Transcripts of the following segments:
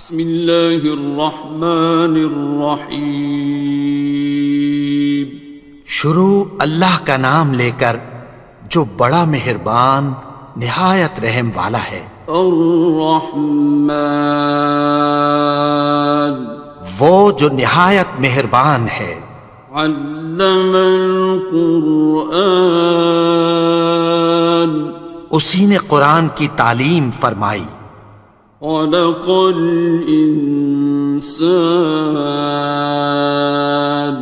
بسم اللہ الرحمن الرحیم۔ شروع اللہ کا نام لے کر جو بڑا مہربان نہایت رحم والا ہے۔ الرحمن، وہ جو نہایت مہربان ہے۔ علم القرآن، اسی نے قرآن کی تعلیم فرمائی۔ خلق الانسان،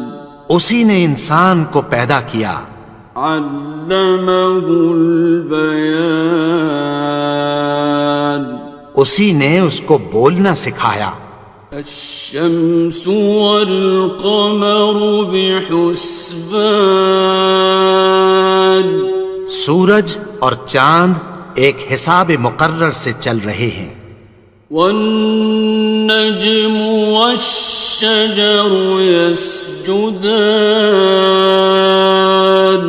اسی نے انسان کو پیدا کیا۔ علمہ البیان، اسی نے اس کو بولنا سکھایا۔ الشمس والقمر بحسبان، سورج اور چاند ایک حساب مقرر سے چل رہے ہیں۔ والنجم والشجر يسجدان،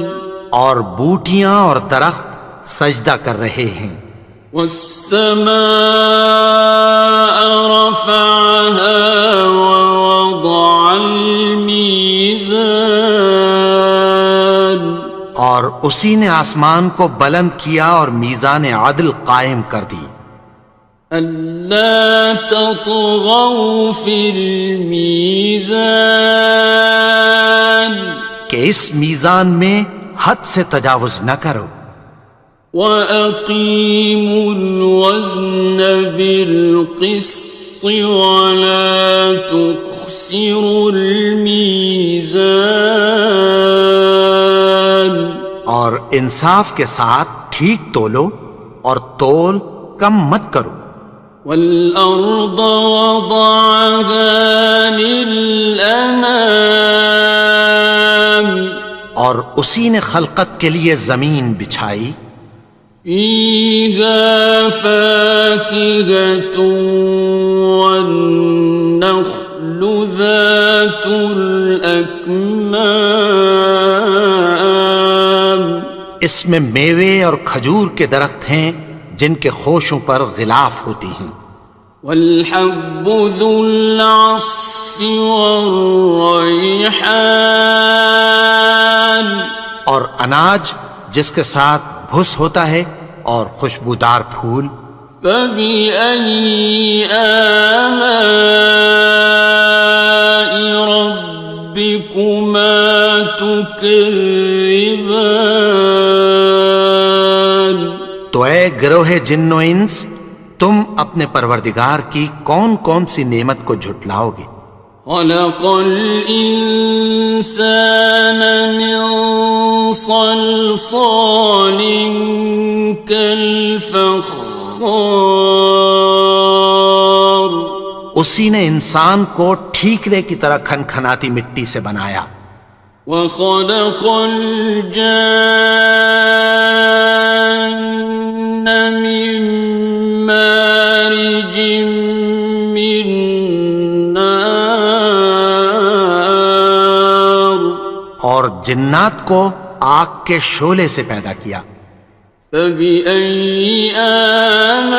اور بوٹیاں اور درخت سجدہ کر رہے ہیں۔ والسماء رفعها ووضع الميزان، اور اسی نے آسمان کو بلند کیا اور میزان عدل قائم کر دی۔ ألا تطغوا في الميزان، کہ اس میزان میں حد سے تجاوز نہ کرو۔ وَأَقِيمُوا الْوَزْنَ بِالْقِسْطِ وَلَا تُخْسِرُوا الْمِيزَانَ، اور انصاف کے ساتھ ٹھیک تولو اور تول کم مت کرو۔ وَالْأَرْضَ وَضَعَهَا لِلْأَنَامِ، اور اسی نے خلقت کے لیے زمین بچھائی۔ فِيهَا فَاكِهَةٌ وَالنَّخْلُ ذَاتُ الْأَكْمَامِ، اس میں میوے اور کھجور کے درخت ہیں جن کے خوشوں پر غلاف ہوتی ہیں۔ وَالْحَبُّ ذُو الْعَصْفِ وَالرَّيْحَانِ، اور اناج جس کے ساتھ بھس ہوتا ہے اور خوشبودار پھول۔ فَبِأَيِّ آلَاءِ رَبِّكُمَا تُكَذِّبَانِ، تو اے گروہ جن و انس، تم اپنے پروردگار کی کون کون سی نعمت کو جھٹلاؤ گے؟ خَلَقَ الْإِنسَانَ مِنْ صَلْصَالٍ كَالْفَخَّارِ، اسی نے انسان کو ٹھیکرے کی طرح کھنکھناتی مٹی سے بنایا۔ وَخَلَقَ الْجَانَّ مِن مَّارِجٍ مِّن نَّارٍ، اور جنات کو آگ کے شعلے سے پیدا کیا۔ فَبِأَيِّ آلَاءِ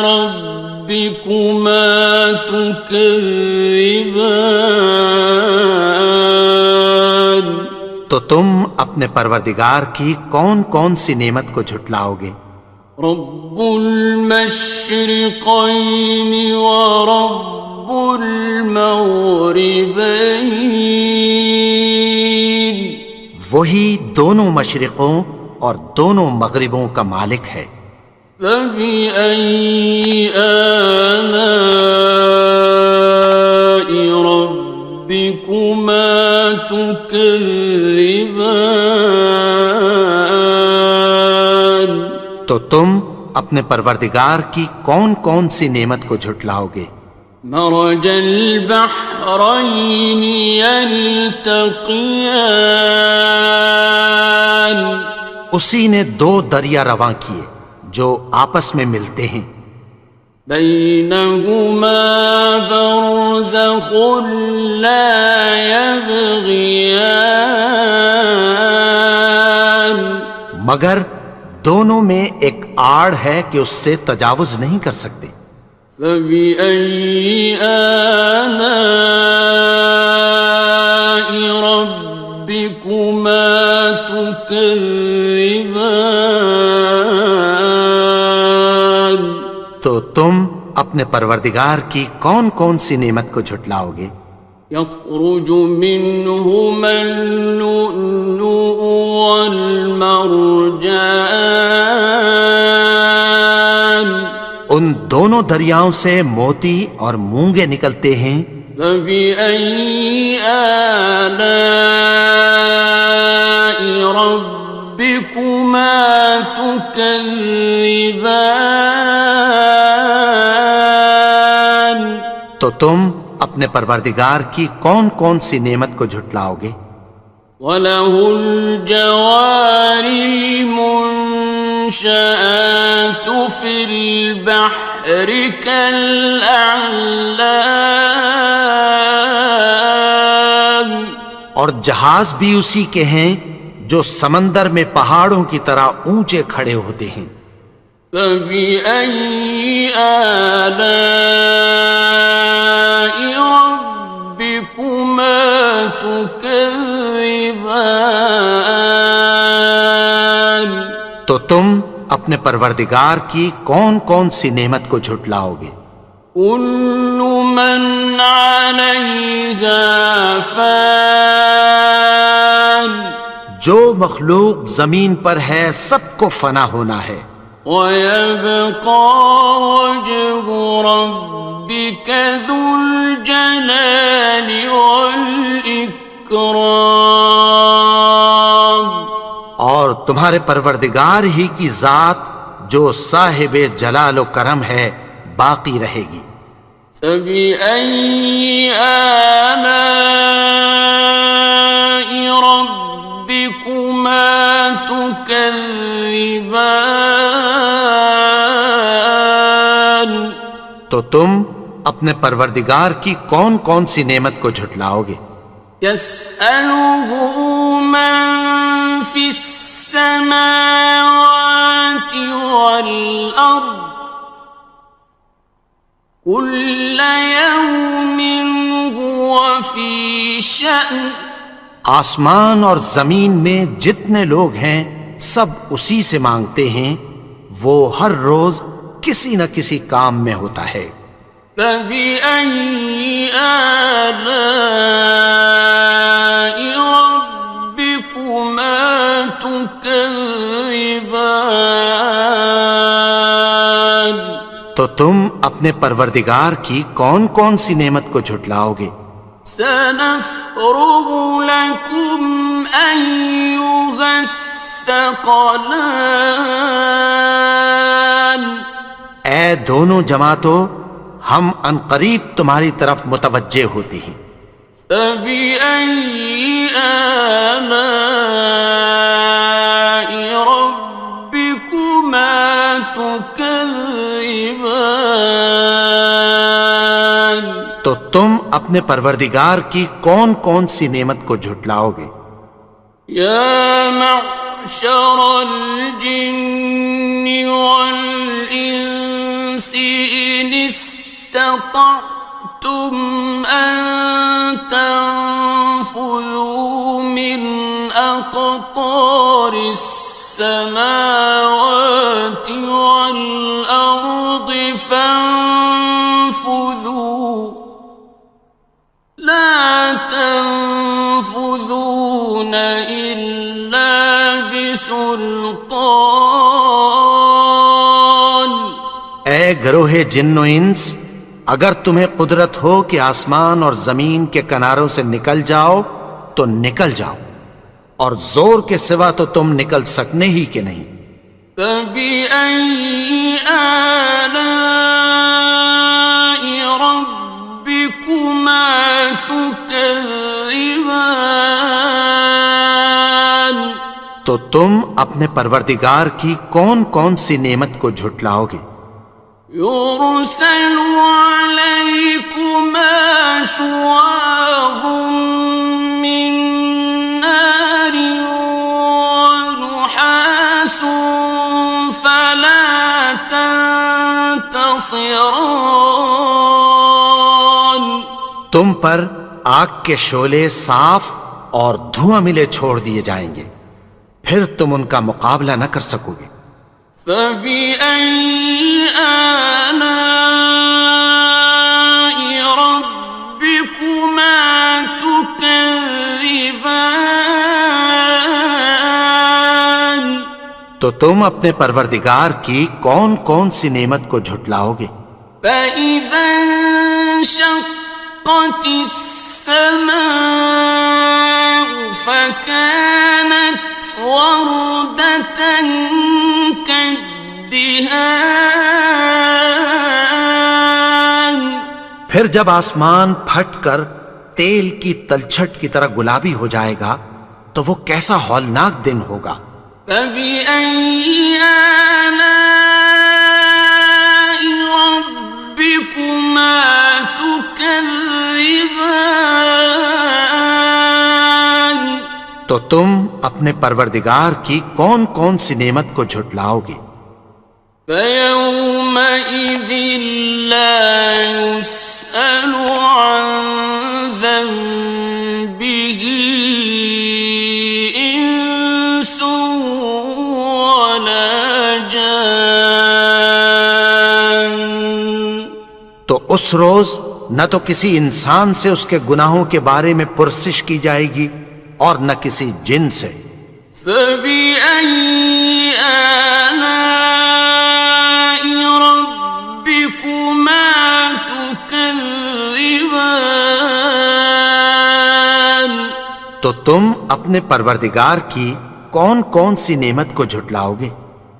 رَبِّكُمَا تُكَذِّبَانِ، تو تم اپنے پروردگار کی کون کون سی نعمت کو جھٹلاؤ گے؟ رب المشرقین ورب المغربین، وہی دونوں مشرقوں اور دونوں مغربوں کا مالک ہے۔ فَبِأَيِّ آلَاءِ رَبِّكُمَا تُكَذِّبَانِ، تو تم اپنے پروردگار کی کون کون سی نعمت کو جھٹلاؤ گے؟ مرج البحرین یلتقیان، اسی نے دو دریا رواں کیے جو آپس میں ملتے ہیں۔ بینہما برزخ لا یبغیان، مگر دونوں میں ایک آڑ ہے کہ اس سے تجاوز نہیں کر سکتے۔ فبأي آلاء ربكما تكذبان؟ تو تم اپنے پروردگار کی کون کون سی نعمت کو جھٹلاؤ گے؟ يخرج منهما اللؤلؤ والمرجان، ان دونوں دریاؤں سے موتی اور مونگے نکلتے ہیں۔ فبأي آلاء ربكما تكذبان؟ تو تم اپنے پروردگار کی کون کون سی نعمت کو جھٹلاؤ گے؟ وَلَهُ الْجَوَارِ الْمُنشَآتُ فِي الْبَحْرِ كَالْأَعْلَامِ، اور جہاز بھی اسی کے ہیں جو سمندر میں پہاڑوں کی طرح اونچے کھڑے ہوتے ہیں۔ فَبِأَيِّ آلَاءِ رَبِّكُمَا تُكَذِّبَانِ؟ تو تم اپنے پروردگار کی کون کون سی نعمت کو جھٹلاؤ گے؟ كُلُّ مَنْ عَلَيْهَا فَانٍ، جو مخلوق زمین پر ہے سب کو فنا ہونا ہے۔ وَيَبْقَى وَجْهُ رَبِّكَ ذُو الْجَلَالِ وَالْإِكْرَامِ، اور تمہارے پروردگار ہی کی ذات جو صاحب جلال و کرم ہے باقی رہے گی۔ فَبِأَيِّ آلَاءِ رَبِّكُمَا تُكَذِّبَانِ؟ تو تم اپنے پروردگار کی کون کون سی نعمت کو جھٹلاؤ گے؟ يَسْأَلُهُ مَن فِي السَّمَاوَاتِ وَالْأَرْضِ كُلَّ يَوْمٍ هُوَ فِي شَأْنٍ، آسمان اور زمین میں جتنے لوگ ہیں سب اسی سے مانگتے ہیں، وہ ہر روز کسی نہ کسی کام میں ہوتا ہے۔ فَبِأَيِّ آلَاءِ رَبِّكُمَا تُكَذِّبَانِ؟ تو تم اپنے پروردگار کی کون کون سی نعمت کو جھٹلاؤ گے؟ سَنَفْرُغُ لَكُمْ أَيُّهَ الثَّقَلَانِ، اے دونوں جماعتوں، ہم عنقریب تمہاری طرف متوجہ ہوتے ہیں۔ فَبِأَيِّ آلَاءِ رَبِّكُمَا تُكَذِّبَانِ؟ تو تم اپنے پروردگار کی کون کون سی نعمت کو جھٹلاؤ گے؟ يَا مَعْشَرَ الْجِنِّ وَالْإِنسِ إِنِ اسْتَطَعْتُمْ أَن تَنفُذُوا مِنْ أَقْطَارِ السَّمَاوَاتِ وَالْأَرْضِ فَانفُذُوا لَا تَنفُذُونَ إِلَّا بِسُلْطَانٍ۔ اے گروہ جن و انس، اگر تمہیں قدرت ہو کہ آسمان اور زمین کے کناروں سے نکل جاؤ تو نکل جاؤ، اور زور کے سوا تو تم نکل سکنے ہی کہ نہیں۔ فَبِأَيِّ آلَاءِ رَبِّكُمَا تُكَذِّبَانِ؟ تو تم اپنے پروردگار کی کون کون سی نعمت کو جھٹلاؤ گے؟ يُرْسَلُ عَلَيْكُمَا شُوَاظٌ مِّن نَّارٍ وَنُحَاسٌ خاصران. تم پر آگ کے شعلے صاف اور دھواں ملے چھوڑ دیے جائیں گے، پھر تم ان کا مقابلہ نہ کر سکو گے۔ فَبِأَيِّ آلَاءِ رَبِّكُمَا تُكَذِّبَانِ. تو تم اپنے پروردگار کی کون کون سی نعمت کو جھٹلاؤ گے؟ فَإِذَا انشَقَّتِ السَّمَاءُ فَكَانَتْ وَرْدَةً كَالدِّهَانِ. پھر جب آسمان پھٹ کر تیل کی تلچھٹ کی طرح گلابی ہو جائے گا تو وہ کیسا ہولناک دن ہوگا۔ فَبِأَيِّ آلَاءِ رَبِّكُمَا تُكَذِّبَانِ. تو تم اپنے پروردگار کی کون کون سی نعمت کو جھٹلاؤ گے؟ فَيَوْمَئِذٍ لَا يُسْأَلُ عَنْ ذَنبِهِ إِنسٌ وَلَا جَانٌ. تو اس روز نہ تو کسی انسان سے اس کے گناہوں کے بارے میں پرسش کی جائے گی اور نہ کسی جن سے۔ فَبِأَيِّ آلَاءِ رَبِّكُمَا تُكَذِّبَانِ. تو تم اپنے پروردگار کی کون کون سی نعمت کو جھٹلاؤ گے؟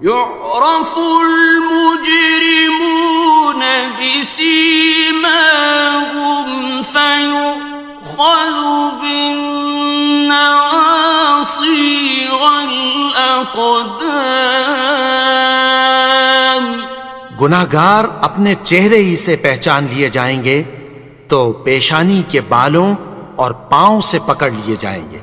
يُعْرَفُ الْمُجْرِمُونَ بِسِيمَاهُمْ فَيُؤْخَذُ بِالنَّوَاصِي وَالْأَقْدَامِ. گناہگار اپنے چہرے ہی سے پہچان لیے جائیں گے تو پیشانی کے بالوں اور پاؤں سے پکڑ لیے جائیں گے۔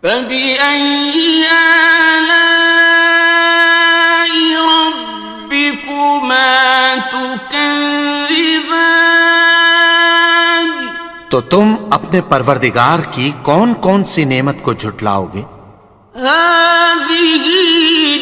فَبِأَيِّ آلَاءِ رَبِّكُمَا تُكَذِّبَانِ. تو تم اپنے پروردگار کی کون کون سی نعمت کو جھٹلاؤ گے؟ هَٰذِهِ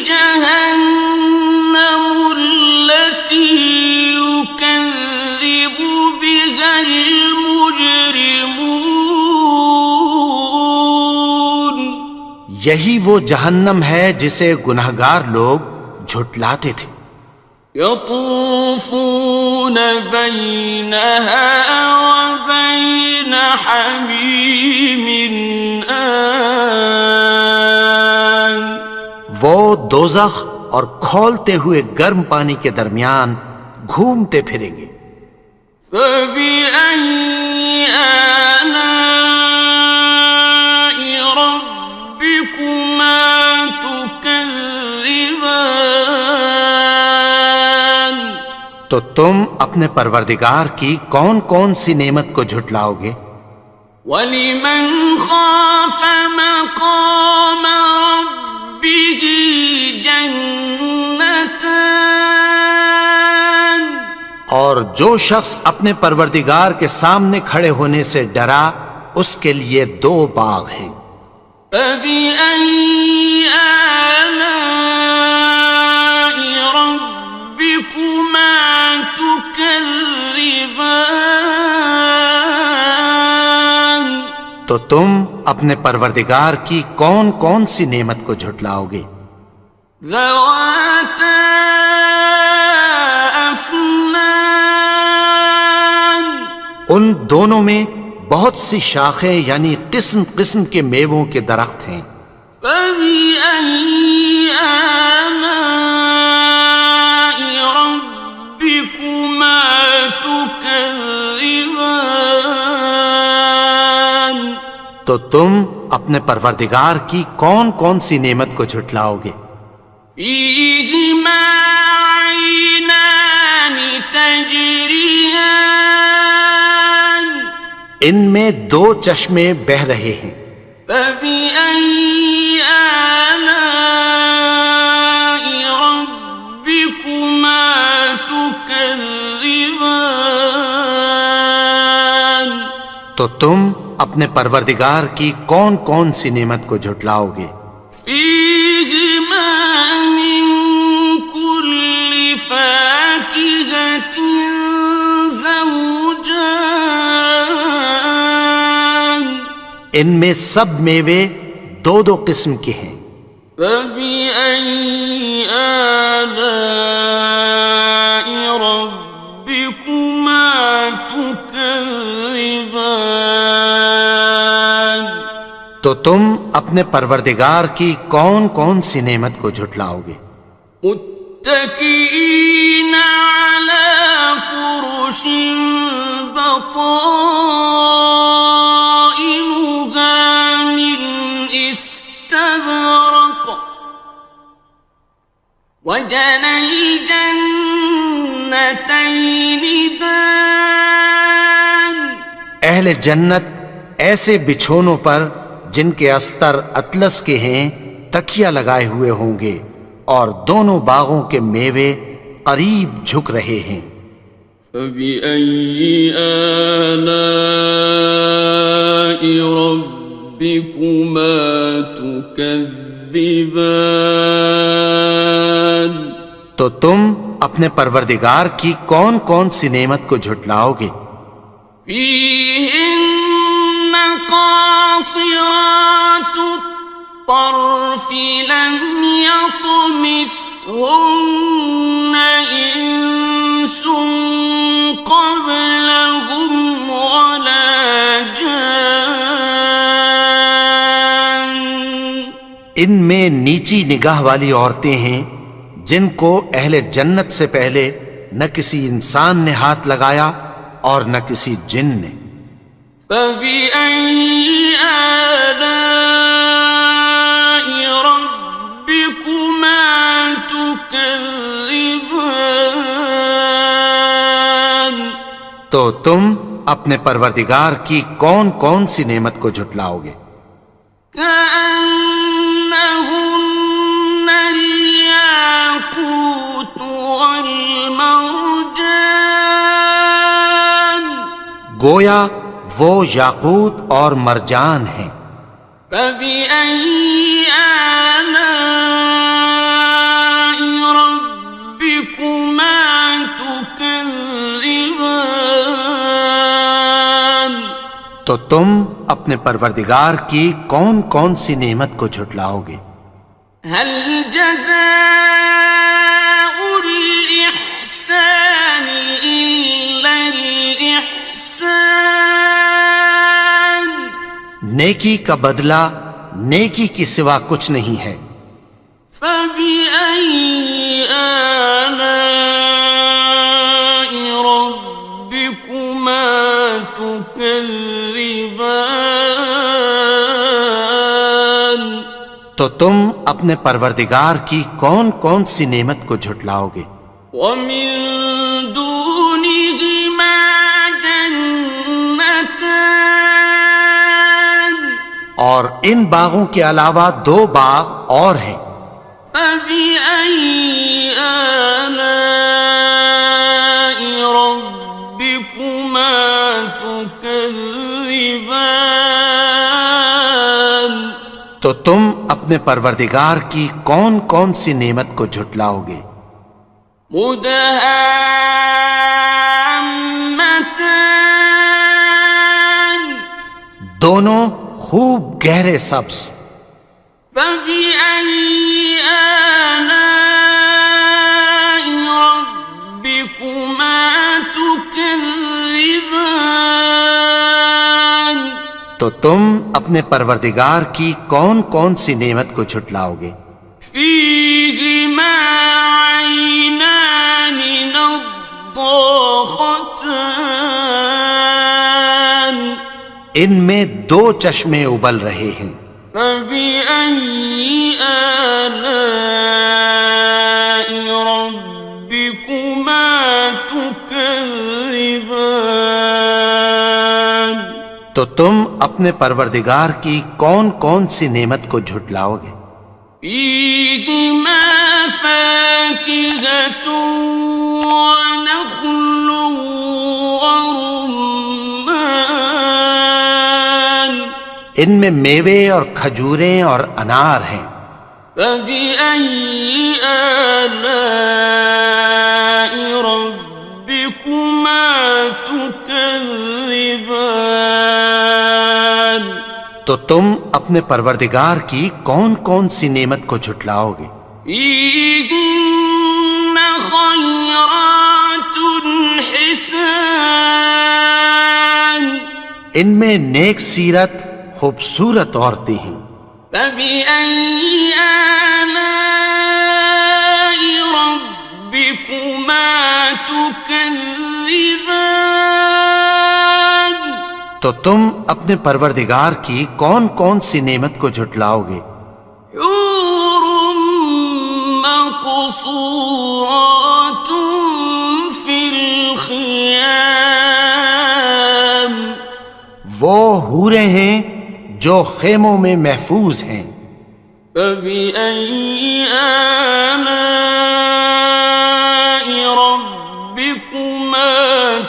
جَهَنَّمُ الَّتِي يُكَذِّبُ بِهَا الْمُجْرِمُونَ. یہی وہ جہنم ہے جسے گناہگار لوگ جھٹلاتے تھے۔ يَطُوفُونَ بَيْنَهَا وَبَيْنَ حَمِيمٍ آنٍ. وہ دوزخ اور کھولتے ہوئے گرم پانی کے درمیان گھومتے پھریں گے۔ فَبِأَيِّ آلَاءِ رَبِّكُمَا تُكَذِّبَانِ. تو تم اپنے پروردگار کی کون کون سی نعمت کو جھٹلاؤ گے؟ وَلِمَنْ خَافَ مَقَامَ رَبِّهِ جَنَّتَانِ. اور جو شخص اپنے پروردگار کے سامنے کھڑے ہونے سے ڈرا اس کے لیے دو باغ ہیں۔ فَبِأَيِّ آلَاءِ رَبِّكُمَا تُكَذِّبَانِ. تو تم اپنے پروردگار کی کون کون سی نعمت کو جھٹلاؤ گے؟ ذَوَاتَا أَفْنَانٍ. ان دونوں میں بہت سی شاخیں یعنی قسم قسم کے میووں کے درخت ہیں۔ فَبِأَيِّ آلَاءِ رَبِّكُمَا تُكَذِّبَانِ. تو تم اپنے پروردگار کی کون کون سی نعمت کو جھٹلاؤ گے؟ فِيهِمَا عَيْنَانِ تَجْرِيَانِ. ان میں دو چشمے بہہ رہے ہیں۔ فَبِأَيِّ آلَاءِ رَبِّكُمَا تُكَذِّبَانِ. تكذبان تو تم اپنے پروردگار کی کون کون سی نعمت کو جھٹلاؤ گے؟ فيهما من كل فاكهة زوجان ان میں سب میوے دو دو قسم کے ہیں۔ فبأي آلاء ربكما تكذبان تو تم اپنے پروردگار کی کون کون سی نعمت کو جھٹلاؤ گے؟ متكئين على فرش بطائنها من استبرق وجنى الجنتين دان اہل جنت ایسے بچھونوں پر جن کے استر اطلس کے ہیں تکیہ لگائے ہوئے ہوں گے، اور دونوں باغوں کے میوے قریب جھک رہے ہیں۔ فبأي آلاء ربكما تكذبان تو تم اپنے پروردگار کی کون کون سی نعمت کو جھٹلاؤ گے؟ فيهن قاصرات الطرف لم يطمثهن إنس قبلهم ولا جان ان میں نیچی نگاہ والی عورتیں ہیں جن کو اہل جنت سے پہلے نہ کسی انسان نے ہاتھ لگایا اور نہ کسی جن نے۔ فبأي آلاء ربكما تكذبان تو تم اپنے پروردگار کی کون کون سی نعمت کو جھٹلاؤ گے؟ كأنهن الياقوت والمرجان گویا وہ یاقوت اور مرجان ہیں۔ فبأي آلاء ربكما تكذبان تو تم اپنے پروردگار کی کون کون سی نعمت کو جھٹلاؤ گے؟ هل جزاء الإحسان إلا الإحسان نیکی کا بدلہ نیکی کی سوا کچھ نہیں ہے۔ فبأي آلاء ربكما تكذبان تو تم اپنے پروردگار کی کون کون سی نعمت کو جھٹلاؤ گے؟ ومن دونهما جنتان اور ان باغوں کے علاوہ دو باغ اور ہیں۔ فبأي آلاء ربكما تكذبان تو تم اپنے پروردگار کی کون کون سی نعمت کو جھٹلاؤ گے؟ مدهامتان دونوں خوب گہرے سبز۔ فبأي آلاء ربكما تكذبان تو تم اپنے پروردگار کی کون کون سی نعمت کو جھٹلاؤ گے؟ فيهما عينان نضاختان ان میں دو چشمے ابل رہے ہیں۔ فبأي آلاء ربكما تكذبان تو تم اپنے پروردگار کی کون کون سی نعمت کو جھٹلاؤ گے؟ فيهما فاكهة ونخل ورمان ان میں میوے اور کھجوریں اور انار ہیں. فبأي آلاء ربكما تكذبان تو تم اپنے پروردگار کی کون کون سی نعمت کو جھٹلاؤ گے؟ فيهن خيرات حسان ان میں نیک سیرت خوبصورت عورتیں ہیں. فبأي آلاء ربكما تكذبان تو تم اپنے پروردگار کی کون کون سی نعمت کو جھٹلاؤ گے؟ حور مقصورات في الخيام وہ حوریں ہیں جو خیموں میں محفوظ ہیں. فبأي آلاء ربكما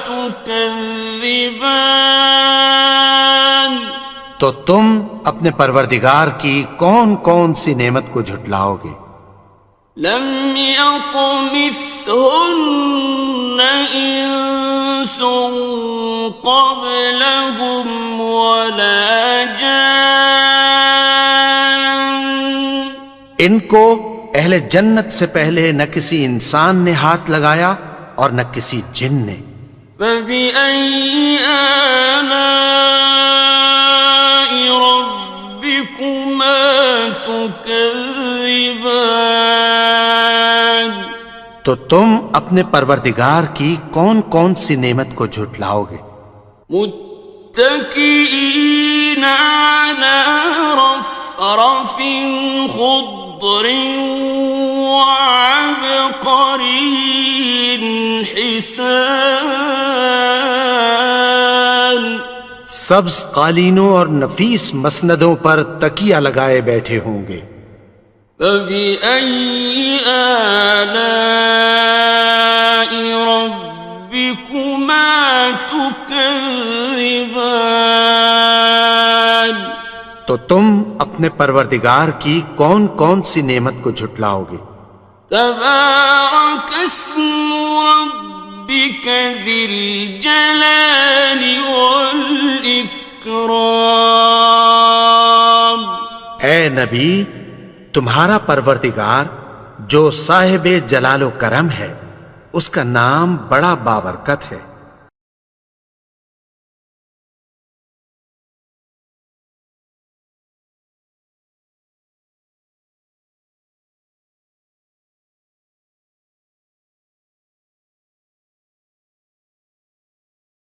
تكذبان تو تم اپنے پروردگار کی کون کون سی نعمت کو جھٹلاؤ گے؟ لم يطمثهن إنس قبلهم ولا جان ان کو اہل جنت سے پہلے نہ کسی انسان نے ہاتھ لگایا اور نہ کسی جن نے. فبأي آلاء ربكما تكذبان تو تم اپنے پروردگار کی کون کون سی نعمت کو جھٹلاؤ گے؟ متكئين على رفرف خضر وعبقري حسان سبز قالینوں اور نفیس مسندوں پر تکیہ لگائے بیٹھے ہوں گے. فبأي آلاء ربكما تكذبان تو تم اپنے پروردگار کی کون کون سی نعمت کو جھٹلاؤ گے؟ تبارك اسم ربك ذي الجلال والإكرام اے نبی، تمہارا پروردگار جو صاحب جلال و کرم ہے، اس کا نام بڑا بابرکت ہے.